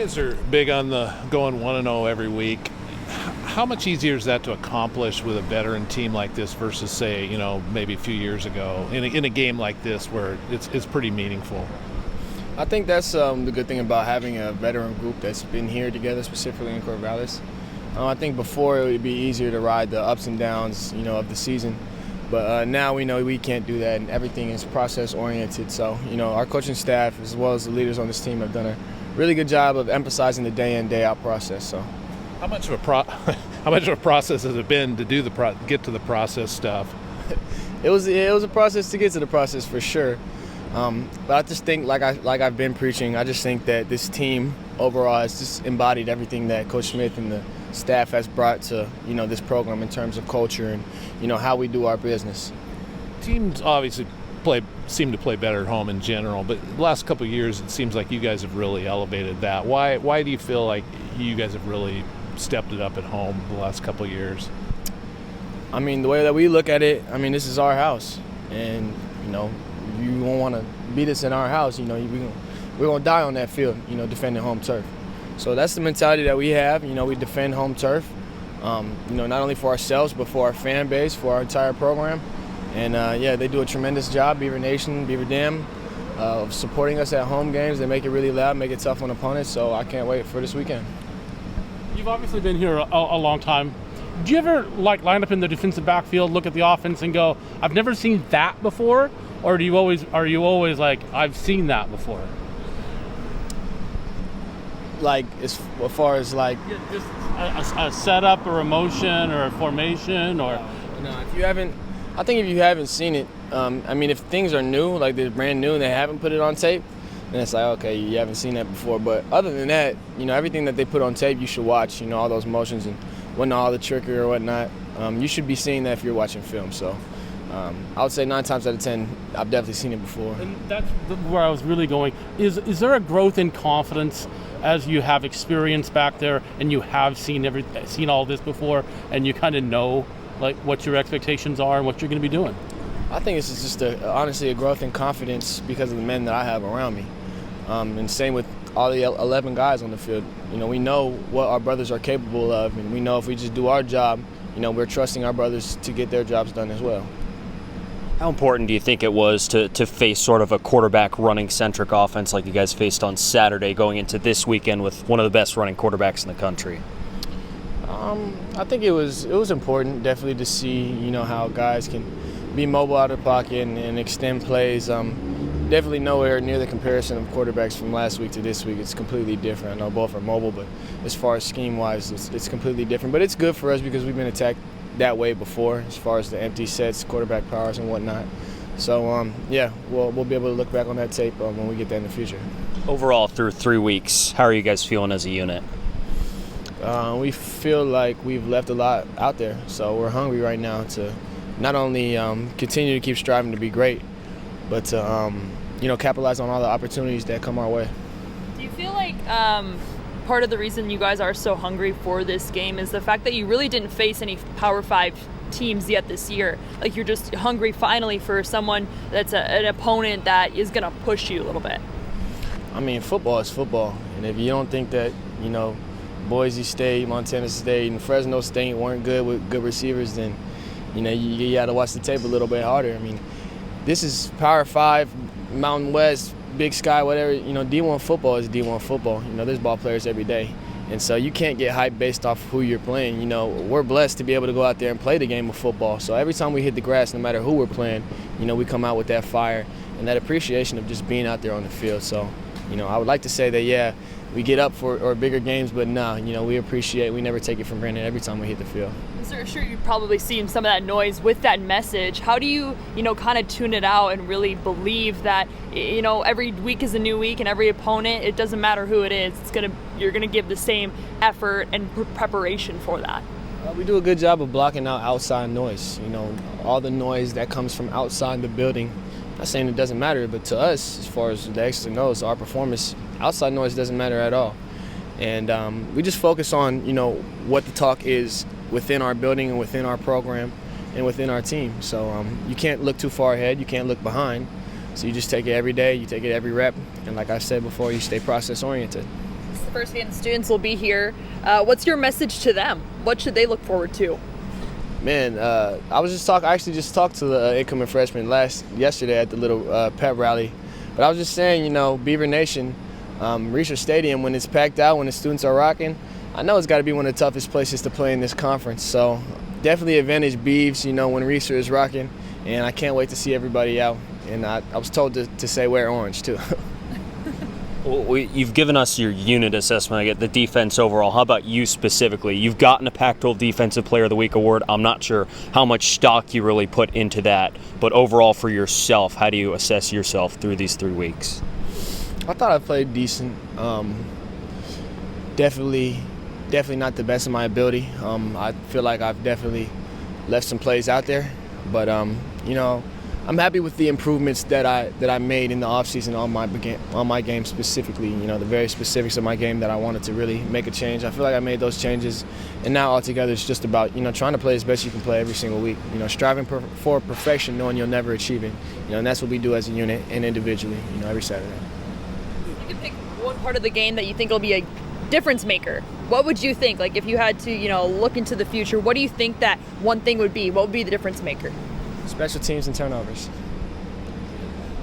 guys are big on the going 1-0 every week. How much easier is that to accomplish with a veteran team like this versus, say, maybe a few years ago in a game like this where it's pretty meaningful? I think that's the good thing about having a veteran group that's been here together, specifically in Corvallis. I think before it would be easier to ride the ups and downs, of the season. But now we know we can't do that, and everything is process-oriented. So, our coaching staff, as well as the leaders on this team, have done a really good job of emphasizing the day-in, day-out process. So, how much of a process has it been to do get to the process stuff? It was a process to get to the process for sure. But I just think, like I've been preaching, I just think that this team overall has just embodied everything that Coach Smith and the staff has brought to this program in terms of culture and how we do our business. Teams obviously seem to play better at home in general, but the last couple of years it seems like you guys have really elevated that. Why do you feel like you guys have really stepped it up at home the last couple of years? I mean, the way that we look at it, this is our house, and you won't want to beat us in our house. We're gonna die on that field, defending home turf. So that's the mentality that we have. We defend home turf, not only for ourselves but for our fan base, for our entire program. And they do a tremendous job, Beaver Nation, Beaver Dam, of supporting us at home games. They make it really loud, make it tough on opponents. So I can't wait for this weekend. You've obviously been here a long time. Do you ever line up in the defensive backfield, look at the offense, and go, "I've never seen that before"? Or are you always like, "I've seen that before"? As far as just a setup or a motion or a formation or. No, if you haven't seen it, if things are new, like they're brand new and they haven't put it on tape, then it's like, okay, you haven't seen that before. But other than that, everything that they put on tape, you should watch. All those motions and all the trickery or whatnot. You should be seeing that if you're watching film. So. I would say 9 times out of 10, I've definitely seen it before. And that's where I was really going. Is there a growth in confidence as you have experience back there and you have seen all this before, and you kind of know what your expectations are and what you're going to be doing? I think it's just honestly a growth in confidence because of the men that I have around me, and same with all the 11 guys on the field. We know what our brothers are capable of, and we know if we just do our job, we're trusting our brothers to get their jobs done as well. How important do you think it was to face sort of a quarterback running-centric offense like you guys faced on Saturday going into this weekend with one of the best running quarterbacks in the country? I think it was important definitely to see, how guys can be mobile out of the pocket and extend plays. Definitely nowhere near the comparison of quarterbacks from last week to this week. It's completely different. I know both are mobile, but as far as scheme-wise, it's completely different. But it's good for us because we've been attacked that way before, as far as the empty sets, quarterback powers, and whatnot. So, we'll be able to look back on that tape when we get that in the future. Overall, through 3 weeks, how are you guys feeling as a unit? We feel like we've left a lot out there, so we're hungry right now to not only continue to keep striving to be great, but to capitalize on all the opportunities that come our way. Do you feel like part of the reason you guys are so hungry for this game is the fact that you really didn't face any Power 5 teams yet this year? Like, you're just hungry finally for someone that's an opponent that is going to push you a little bit. Football is football, and if you don't think that, Boise State, Montana State, and Fresno State weren't good with good receivers, then, you got to watch the tape a little bit harder. This is Power 5, Mountain West, Big Sky, whatever. D1 football is D1 football. There's ball players every day. And so you can't get hyped based off who you're playing. We're blessed to be able to go out there and play the game of football. So every time we hit the grass, no matter who we're playing, we come out with that fire and that appreciation of just being out there on the field. So, I would like to say that, we get up for bigger games, but we never take it for granted every time we hit the field. I'm sure you've probably seen some of that noise with that message. How do you, kind of tune it out and really believe that, every week is a new week and every opponent, it doesn't matter who it is, you're gonna give the same effort and preparation for that? We do a good job of blocking out outside noise. All the noise that comes from outside the building. Not saying it doesn't matter, but to us, as far as the X's and O's, our performance, outside noise doesn't matter at all. And we just focus on, what the talk is within our building and within our program and within our team. So you can't look too far ahead. You can't look behind. So you just take it every day. You take it every rep. And like I said before, you stay process-oriented. the first game the students will be here. What's your message to them? What should they look forward to? Man, I actually just talked to the incoming freshmen yesterday at the little pep rally. But I was just saying, you know, Beaver Nation, Research Stadium, when it's packed out, when the students are rocking, I know it's got to be one of the toughest places to play in this conference. So definitely advantage Beavs, you know, when Research is rocking. And I can't wait to see everybody out. And I was told to say wear orange, too. Well, you've given us your unit assessment. I get the defense overall. How about you specifically? You've gotten a Pac-12 Defensive Player of the Week award. I'm not sure how much stock you really put into that, but overall for yourself, how do you assess yourself through these 3 weeks? I thought I played decent. Definitely not the best of my ability. I feel like I've definitely left some plays out there, but you know, I'm happy with the improvements that I made in the offseason on my game specifically. You know, the very specifics of my game that I wanted to really make a change. I feel like I made those changes, and now altogether it's just about, you know, trying to play as best you can play every single week. You know, striving for perfection, knowing you'll never achieve it. You know, and that's what we do as a unit and individually. You know, every Saturday. You can pick one part of the game that you think will be a difference maker. What would you think? Like, if you had to, you know, look into the future, what do you think that one thing would be? What would be the difference maker? Special teams and turnovers.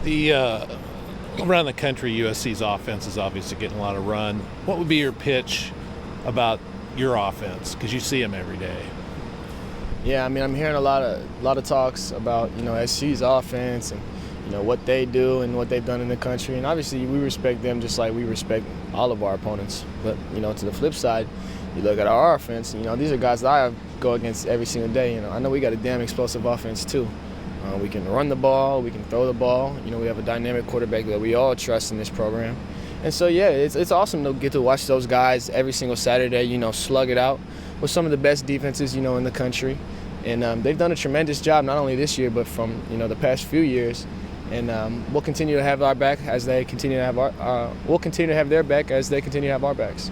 Around the country, USC's offense is obviously getting a lot of run. What would be your pitch about your offense? Because you see them every day. Yeah, I mean, I'm hearing a lot of talks about, you know, SC's offense and, you know, what they do and what they've done in the country. And obviously we respect them just like we respect all of our opponents. But, you know, to the flip side, you look at our offense, you know, these are guys that I go against every single day. You know, I know we got a damn explosive offense too. We can run the ball, we can throw the ball. You know, we have a dynamic quarterback that we all trust in this program. And so, yeah, it's awesome to get to watch those guys every single Saturday, you know, slug it out with some of the best defenses, you know, in the country. And they've done a tremendous job, not only this year, but from, you know, the past few years. And we'll continue to have our back as they continue to have we'll continue to have their back as they continue to have our backs.